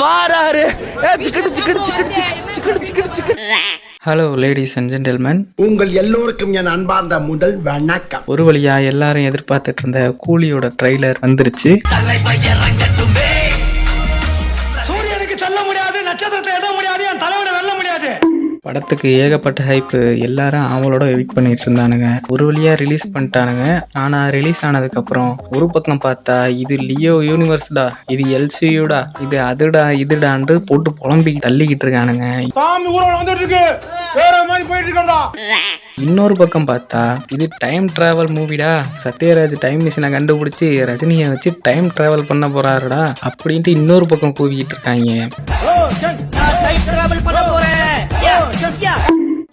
வாராரு. Hello ladies and gentleman, உங்கள் எல்லோருக்கும் என் அன்பார்ந்த முதல் வணக்கம். ஒரு வழியா எல்லாரும் எதிர்பார்த்துட்டு இருந்த கூலியோட ட்ரெய்லர் வந்துருச்சு. சூரியனுக்கு செல்ல முடியாது, நட்சத்திரத்தை எத முடியாது, என் தலைவனை வெல்ல முடியாது. படத்துக்கு ஏகப்பட்ட ஹைப்பு, எல்லாரும் அவங்களோட வெயிட் பண்ணிட்டு இருந்தானுங்க. ஒரு வழியா ரிலீஸ் பண்ணிட்டானுங்க. ஆனா ரிலீஸ் ஆனதுக்கு அப்புறம் ஒரு பக்கம் பார்த்தா இது லியோ யூனிவர்ஸ்டா, இது எல்சியூடா, இது அதுடா இதுடான்னு போட்டு புலம்பி தள்ளிக்கிட்டு இருக்கானுங்க. சாமி ஊர்வலம் வந்துட்டு இருக்கு, வேற மாதிரி போயிட்டு இருக்கோம்டா. இன்னொரு பக்கம் பார்த்தா இது டைம் டிராவல் மூவிடா, சத்யராஜ் டைம் மிஷினை கண்டுபிடிச்சி ரஜினியை வச்சு டைம் டிராவல் பண்ண போறாருடா அப்படின்ட்டு இன்னொரு பக்கம் கூவிக்கிட்டு இருக்காங்க.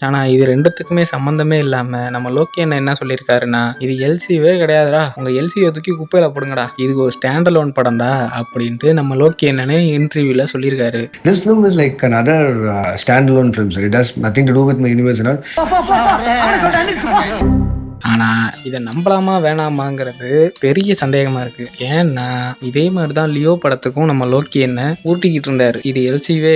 ஆனா இது ரெண்டுத்துக்குமே சம்பந்தமே இல்லாம நம்ம லோக்கி என்ன சொல்லியிருக்காருன்னா, இது எல்சிவே கிடையாதுடா, உங்க எல்சியை தூக்கி குப்பையில போடுங்கடா, இது ஒரு ஸ்டாண்ட் அலோன் படம்டா அப்படின்ட்டு நம்ம லோக்கி என்னன்னு இன்டர்வியூல சொல்லியிருக்காரு. This film is like another standalone film, so it has nothing to do with my universe and all. ஆனா இதை நம்பலாமா வேணாமாங்கிறது பெரிய சந்தேகமா இருக்கு. ஏன்னா இதே மாதிரிதான் லியோ படத்துக்கும் நம்ம லோக்கி என்ன ஊட்டிக்கிட்டு இருந்தாரு, இது எல்சிவே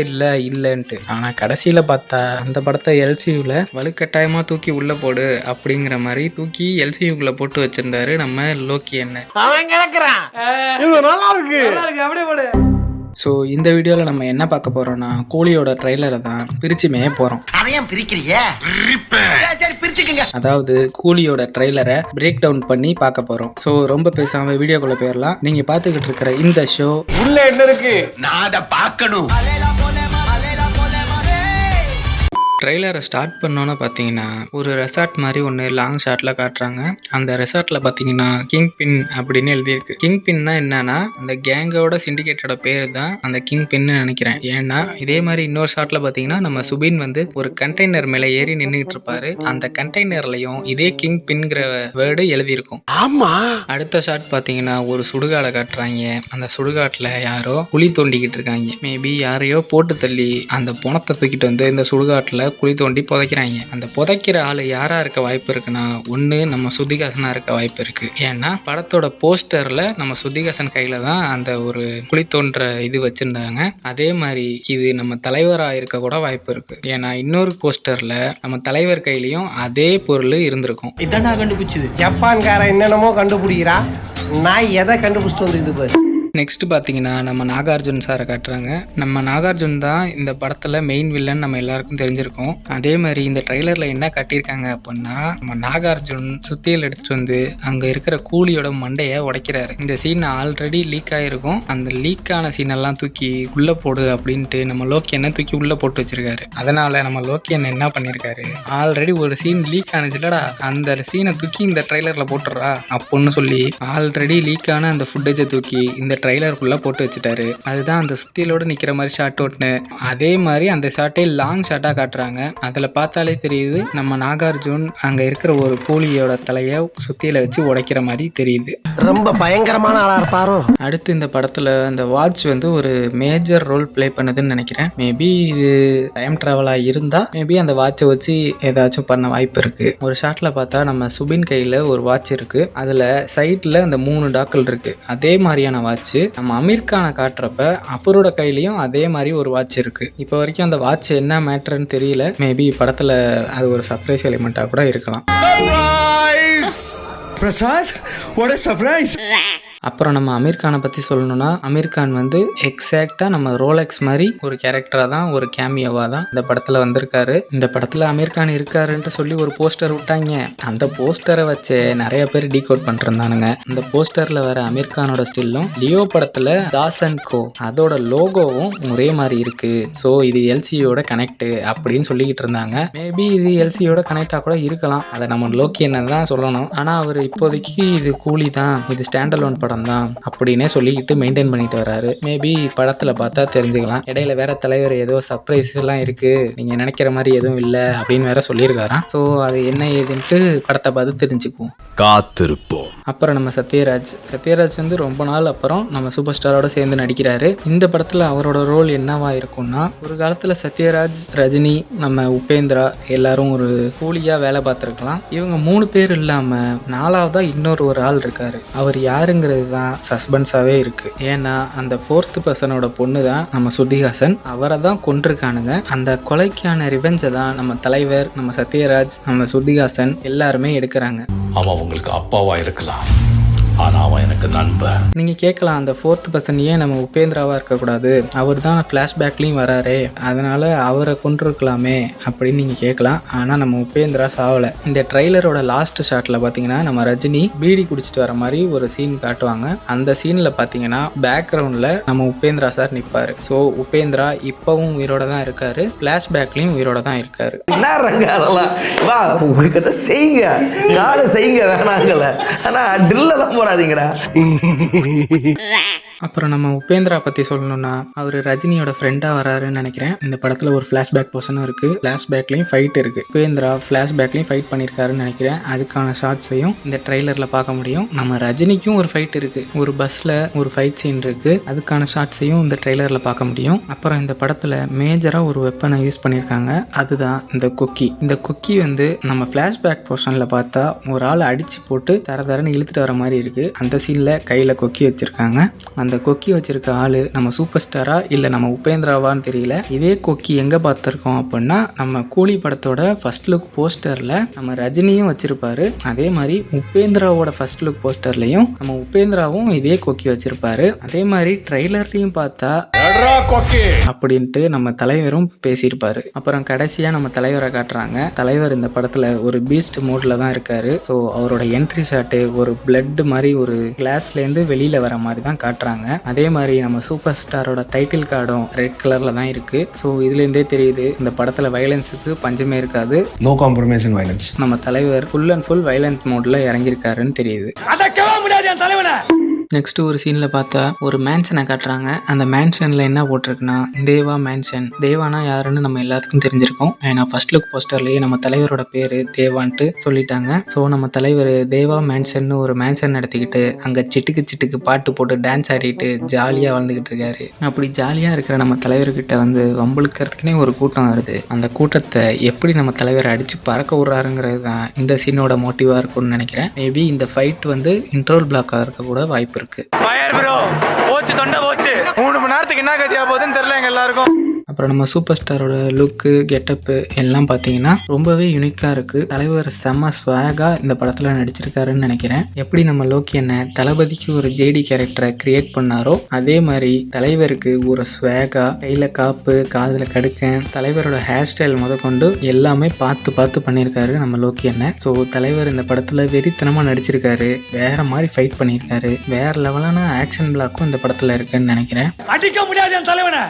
இல்லன்ட்டு. ஆனா கடைசியில பார்த்தா அந்த படத்தை எல்சியூல வலுக்கட்டாயமா தூக்கி உள்ள போடு அப்படிங்கிற மாதிரி தூக்கி எல்சியூக்குள்ள போட்டு வச்சிருந்தாரு நம்ம லோக்கி என்ன. ஸோ இந்த வீடியோவில் நம்ம என்ன பார்க்க போறோம்னா, கூலியோட ட்ரெய்லரை தான் பிரிச்சு மேய போறோம். அதாவது கூலியோட ட்ரெய்லரை பிரேக் டவுன் பண்ணி பார்க்க போறோம். ஸோ ரொம்ப பேசாம வீடியோக்குள்ள போயிடலாம். நீங்க பார்த்துக்கிட்டு இருக்கிற இந்த ஷோ உள்ள என்ன இருக்கு, நான் அதை பார்க்கணும். ட்ரெய்லரை ஸ்டார்ட் பண்ணோன்னு பார்த்தீங்கன்னா ஒரு ரெசார்ட் மாதிரி ஒன்று லாங் ஷாட்டில் காட்டுறாங்க. அந்த ரெசார்ட்டில் பார்த்தீங்கன்னா கிங் பின் அப்படின்னு எழுதியிருக்கு. கிங் பின்னா என்னன்னா அந்த கேங்கோட சிண்டிகேட்டோட பேர் தான் அந்த கிங் பின்னு நினைக்கிறேன். ஏன்னா இதே மாதிரி இன்னொரு ஷாட்டில் பார்த்தீங்கன்னா நம்ம சுபின் வந்து ஒரு கண்டெய்னர் மேலே ஏறி நின்றுட்டு இருப்பாரு. அந்த கண்டெய்னர்லையும் இதே கிங் பின்ங்கிற வேர்டு எழுதியிருக்கும். ஆமா. அடுத்த ஷாட் பார்த்தீங்கன்னா ஒரு சுடுகாடை காட்டுறாங்க. அந்த சுடுகாட்டில் யாரோ குழி தோண்டிக்கிட்டு இருக்காங்க. மேபி யாரையோ போட்டு தள்ளி அந்த பணத்தை தூக்கிட்டு வந்து இந்த சுடுகாட்டில் குழி தோண்டி புதைக்கிறாங்க. அந்த புதைக்கிற ஆள் யாரா இருக்க வாய்ப்பு இருக்குன்னா, ஒன்று நம்ம ஸ்ருதிஹாசனா இருக்க வாய்ப்பு இருக்கு. ஏன்னா படத்தோட போஸ்டர்ல நம்ம ஸ்ருதிஹாசன் கையில தான் அந்த ஒரு குழி தோன்ற இது வச்சிருந்தாங்க. அதே மாதிரி இது நம்ம தலைவரா இருக்க கூட வாய்ப்பு இருக்கு. ஏன்னா இன்னொரு போஸ்டர்ல நம்ம தலைவர் கையிலயும் அதே பொருள் இருந்திருக்கும். இதான் நான் கண்டுபிடிச்சது. ஜப்பான்காரன் என்னென்னமோ கண்டுபிடிக்கிறா, நான் எதை கண்டுபிடிச்சிட்டு வந்து இது பாரு. நெக்ஸ்ட் பார்த்தீங்கன்னா நம்ம நாகார்ஜுன் சாரை காட்டுறாங்க. நம்ம நாகார்ஜுன் தான் இந்த படத்தில் மெயின் வில்லன் நம்ம எல்லாருக்கும் தெரிஞ்சிருக்கோம். அதே மாதிரி இந்த ட்ரெய்லரில் என்ன காட்டியிருக்காங்க அப்படின்னா, நம்ம நாகார்ஜுன் சுத்தியல் எடுத்துகிட்டு வந்து அங்கே இருக்கிற கூலியோட மண்டையை உடைக்கிறாரு. இந்த சீன் ஆல்ரெடி லீக் ஆகிருக்கும். அந்த லீக்கான சீனெல்லாம் தூக்கி உள்ளே போடு அப்படின்ட்டு நம்ம லோக்கி என்ன தூக்கி உள்ளே போட்டு வச்சிருக்காரு. அதனால நம்ம லோக்கி என்ன பண்ணியிருக்காரு, ஆல்ரெடி ஒரு சீன் லீக் ஆனிச்சுலடா, அந்த சீனை தூக்கி இந்த ட்ரெய்லரில் போட்டுடுறா அப்படின்னு சொல்லி ஆல்ரெடி லீக்கான அந்த ஃபுட்டேஜை தூக்கி இந்த ட்ரைலருக்குள்ள போட்டு வச்சுட்டாரு. அதுதான் அந்த சுத்தியலோட நிக்கிற மாதிரி ஷாட் ஒன்று. அதே மாதிரி அந்த ஷாட்டே லாங் ஷாட்டா காட்டுறாங்க. அதுல பார்த்தாலே தெரியுது நம்ம நாகார்ஜுன் அங்க இருக்கிற ஒரு கூலியோட தலைய சுத்தியில வச்சு உடைக்கிற மாதிரி தெரியுது. ரொம்ப பயங்கரமான ஆளா இருப்பாரோ. அடுத்து இந்த படத்துல அந்த வாட்ச் வந்து ஒரு மேஜர் ரோல் பிளே பண்ணுதுன்னு நினைக்கிறேன். மேபி இது டைம் டிராவலா இருந்தா மேபி அந்த வாட்சை வச்சு ஏதாச்சும் பண்ண வாய்ப்பு இருக்கு. ஒரு ஷாட்ல பார்த்தா நம்ம சுபின் கையில ஒரு வாட்ச் இருக்கு. அதுல சைட்ல அந்த 3 டாக்கள் இருக்கு. அதே மாதிரியான வாட்ச் நம்ம அமீர் கானை காட்டுறப்ப அவரோட கையிலயும் அதே மாதிரி ஒரு வாட்ச் இருக்கு. இப்போ வரைக்கும் அந்த வாட்ச் என்ன மேட்டர்ன்னு தெரியல. மேபி படத்துல அது ஒரு சர்ப்ரைஸ் எலிமெண்டா கூட இருக்கலாம். Prasad, what a surprise. அப்புறம் நம்ம அமீர் கானை பற்றி சொல்லணும்னா, அமீர் கான் வந்து எக்ஸாக்டாக நம்ம ரோலெக்ஸ் மாதிரி ஒரு கேரக்டராக தான், ஒரு கேமியோவாக தான் இந்த படத்தில் வந்திருக்காரு. இந்த படத்தில் அமீர் கான் இருக்காருன்ட்டு சொல்லி ஒரு போஸ்டர் விட்டாங்க. அந்த போஸ்டரை வச்சு நிறைய பேர் டீகோட் பண்ணிருந்தானுங்க. இந்த போஸ்டரில் வர அமீர் கானோட ஸ்டில்லும் லியோ படத்தில் தாஸ் அண்ட் கோ அதோட லோகோவும் ஒரே மாதிரி இருக்கு. ஸோ இது எல்சியோட கனெக்ட் அப்படின்னு சொல்லிக்கிட்டு இருந்தாங்க. மேபி இது எல்சியோட கனெக்டாக கூட இருக்கலாம். அதை நம்ம லோக்கி என்ன தான் சொல்லணும். ஆனால் அவர் இப்போதைக்கு இது கூலி தான், இது ஸ்டாண்ட் அலோன் படம் தான் அப்படின்னே சொல்லிக்கிட்டு மெயின்டைன் பண்ணிட்டு வராரு. மேபி படத்துல பார்த்தா தெரிஞ்சுக்கலாம். இடையில வேற தலைவர் ஏதோ சர்ப்ரைஸ் எல்லாம் இருக்கு, நீங்க நினைக்கிற மாதிரி எதுவும் இல்லை அப்படின்னு வேற சொல்லியிருக்காராம். ஸோ அது என்ன ஏதுன்ட்டு படத்தை பார்த்து தெரிஞ்சுக்குவோம், காத்திருப்போம். அப்புறம் நம்ம சத்யராஜ் வந்து ரொம்ப நாள் அப்புறம் நம்ம சூப்பர் ஸ்டாரோட சேர்ந்து நடிக்கிறாரு. இந்த படத்துல அவரோட ரோல் என்னவா இருக்கும்னா, ஒரு காலத்துல சத்யராஜ், ரஜினி, நம்ம உபேந்திரா எல்லாரும் ஒரு கூலியா வேலை பார்த்துருக்கலாம். இவங்க 3 பேர் இல்லாம 4வதா இன்னொரு ஆள் இருக்காரு. அவர் யாருங்கிறது அப்படிங்கிறது தான் சஸ்பென்ஸாகவே இருக்குது. ஏன்னா அந்த 4th பர்சனோட பொண்ணு தான் நம்ம ஸ்ருதிஹாசன். அவரை தான் கொண்டிருக்கானுங்க. அந்த கொலைக்கான ரிவெஞ்சை தான் நம்ம தலைவர், நம்ம சத்யராஜ், நம்ம ஸ்ருதிஹாசன் எல்லாருமே எடுக்கிறாங்க. அவன் உங்களுக்கு அப்பாவா இருக்கலாம், ஆனா அவன் எனக்கு நண்பன். நீங்கள் கேட்கலாம், அந்த 4th பர்சன் ஏன் நம்ம உபேந்திராவாக இருக்கக்கூடாது, அவர் தான் ஃப்ளாஷ்பேக்லேயும் வராரு, அதனால் அவரை கொண்டிருக்கலாமே அப்படின்னு நீங்கள் கேட்கலாம். ஆனால் நம்ம உபேந்திரா சாவலை. இந்த ட்ரெய்லரோட லாஸ்ட் ஷாட்டில் பார்த்தீங்கன்னா நம்ம ரஜினி பீடி குடிச்சிட்டு வர மாதிரி ஒரு சீன் காட்டுவாங்க. அந்த சீனில் பார்த்தீங்கன்னா பேக்ரவுண்டில் நம்ம உபேந்திரா சார் நிற்பார். ஸோ உபேந்திரா இப்போவும் உயிரோட தான் இருக்காரு, ஃப்ளாஷ்பேக்லேயும் உயிரோட தான் இருக்காரு. என்ன ரங்க அதெல்லாம் வா உங்களுக்கு செய்யுங்க, காலை செய்யுங்க வேணாங்கல்ல, ஆனால் ட்ரில்லாம் போடாதீங்கடா. அப்புறம் நம்ம உபேந்திரா பற்றி சொல்லணும்னா அவர் ரஜினியோட ஃப்ரெண்டாக வராருன்னு நினைக்கிறேன். இந்த படத்தில் ஒரு ஃப்ளாஷ்பேக் போர்ஷனும் இருக்குது, ஃப்ளாஷ்பேக்லேயும் ஃபைட் இருக்குது. உபேந்திரா ஃப்ளாஷ்பேக்லேயும் ஃபைட் பண்ணியிருக்காருன்னு நினைக்கிறேன். அதுக்கான ஷார்ட்ஸையும் இந்த ட்ரெய்லரில் பார்க்க முடியும். நம்ம ரஜினிக்கும் ஒரு ஃபைட் இருக்குது, ஒரு பஸ்ஸில் ஒரு ஃபைட் சீன் இருக்குது, அதுக்கான ஷார்ட்ஸையும் இந்த ட்ரெய்லரில் பார்க்க முடியும். அப்புறம் இந்த படத்தில் மேஜராக ஒரு வெப்பனை யூஸ் பண்ணியிருக்காங்க, அதுதான் இந்த கொக்கி. இந்த கொக்கி வந்து நம்ம ஃப்ளாஷ்பேக் போர்ஷனில் பார்த்தா ஒரு ஆள் அடித்து போட்டு தரன்னு இழுத்துட்டு வர மாதிரி இருக்குது. அந்த சீனில் கையில் கொக்கி வச்சுருக்காங்க. அந்த கொக்கி வச்சிருக்க ஆளு நம்ம சூப்பர் ஸ்டாரா இல்லை நம்ம உபேந்திராவான்னு தெரியல. இதே கொக்கி எங்கே பார்த்துருக்கோம் அப்படின்னா நம்ம கூலி படத்தோட ஃபர்ஸ்ட் லுக் போஸ்டரில் நம்ம ரஜினியும் வச்சிருப்பாரு. அதே மாதிரி உபேந்திராவோட ஃபர்ஸ்ட் லுக் போஸ்டர்லையும் நம்ம உபேந்திராவும் இதே கொக்கி வச்சிருப்பாரு. அதே மாதிரி ட்ரெய்லர்லையும் பார்த்தா அப்படின்ட்டு நம்ம தலைவரும் பேசியிருப்பாரு. அப்புறம் கடைசியாக நம்ம தலைவரை காட்டுறாங்க. தலைவர் இந்த படத்தில் ஒரு பீஸ்ட் மோட்ல தான் இருக்காரு. ஸோ அவரோட என்ட்ரி ஷாட்டு ஒரு பிளட் மாதிரி ஒரு கிளாஸ்லேருந்து வெளியில் வர மாதிரி தான் காட்டுறாங்க. அதே மாதிரி நம்ம சூப்பர் ஸ்டாரோட டைட்டில் கார்டும் ரெட் கலரில் தான் இருக்குது. ஸோ இதுலேருந்தே தெரியுது இந்த படத்தில் வயலன்ஸுக்கு பஞ்சமே இருக்காது. No compromise in violence. நம்ம தலைவர் ஃபுல் அண்ட் ஃபுல் வயலன்ஸ் மோடில் இறங்கியிருக்காருன்னு தெரியுது. அடக்கவே முடியாது என் தலைவனை. நெக்ஸ்ட் ஒரு சீனில் பார்த்தா ஒரு மேன்ஷனை காட்டுறாங்க. அந்த மேன்ஷனில் என்ன போட்டிருக்குன்னா தேவா மேன்ஷன். தேவானா யாருன்னு நம்ம எல்லாத்துக்கும் தெரிஞ்சிருக்கோம். ஏன்னா ஃபர்ஸ்ட் லுக் போஸ்டர்லேயே நம்ம தலைவரோட பேர் தேவான்ட்டு சொல்லிட்டாங்க. ஸோ நம்ம தலைவர் தேவா மேன்ஷன் ஒரு மேன்ஷன் நடத்திக்கிட்டு அங்கே சிட்டுக்கு பாட்டு போட்டு டான்ஸ் ஆடிட்டு ஜாலியாக வாழ்ந்துக்கிட்டு இருக்காரு. அப்படி ஜாலியாக இருக்கிற நம்ம தலைவர்கிட்ட வந்து வம்புழுக்கிறதுக்குனே ஒரு கூட்டம் வருது. அந்த கூட்டத்தை எப்படி நம்ம தலைவரை அடித்து பறக்க விட்றாருங்கிறது தான் இந்த சீனோட மோட்டிவாக இருக்கும்னு நினைக்கிறேன். மேபி இந்த ஃபைட் வந்து இன்ட்ரோல் பிளாக்காக இருக்க கூட வாய்ப்பு இருக்கு. ஃபயர் ப்ரோ போச்சு, தொண்டை போச்சு. 3 மணி நேரத்துக்கு என்ன கத்தியா போகுதுன்னு தெரியல எங்க எல்லாருக்கும். அப்புறம் நம்ம சூப்பர் ஸ்டாரோட லுக்கு கெட்டப்பு எல்லாம் பார்த்தீங்கன்னா ரொம்பவே யூனிக்காக இருக்குது. தலைவர் செம்ம ஸ்வாகாக இந்த படத்தில் நடிச்சிருக்காருன்னு நினைக்கிறேன். எப்படி நம்ம லோக்கி என்ன தளபதிக்கு ஒரு ஜேடி கேரக்டரை கிரியேட் பண்ணாரோ அதே மாதிரி தலைவருக்கு ஒரு ஸ்வாகா, கையில் காப்பு, காதில் கடுக்கன், தலைவரோட ஹேர் ஸ்டைல் முதற்கொண்டு எல்லாமே பார்த்து பண்ணியிருக்காரு நம்ம லோக்கி என்ன. ஸோ தலைவர் இந்த படத்தில் வெறித்தனமாக நடிச்சிருக்காரு, வேற மாதிரி ஃபைட் பண்ணியிருக்காரு, வேற லெவலான ஆக்ஷன் பிளாக்கும் இந்த படத்தில் இருக்குன்னு நினைக்கிறேன். அடிக்க முடியாது என் தலைவனை.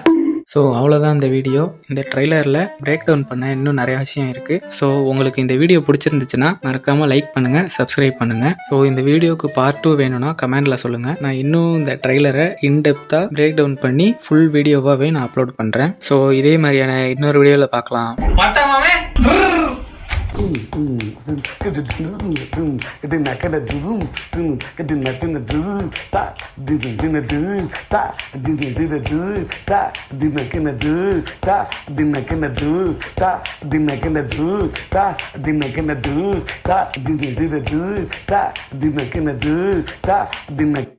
ஸோ அவ்வளோதான் இந்த வீடியோ. இந்த ட்ரெய்லரில் பிரேக் டவுன் பண்ண இன்னும் நிறைய விஷயம் இருக்குது. ஸோ உங்களுக்கு இந்த வீடியோ பிடிச்சிருந்துச்சுன்னா மறக்காமல் லைக் பண்ணுங்கள், சப்ஸ்கிரைப் பண்ணுங்கள். ஸோ இந்த வீடியோக்கு பார்ட் 2 வேணும்னா கமெண்டில் சொல்லுங்கள். நான் இன்னும் இந்த ட்ரெய்லரை இன்டெப்த்தாக பிரேக் டவுன் பண்ணி ஃபுல் வீடியோவாகவே நான் அப்லோட் பண்ணுறேன். ஸோ இதே மாதிரியான இன்னொரு வீடியோவில் பார்க்கலாம்.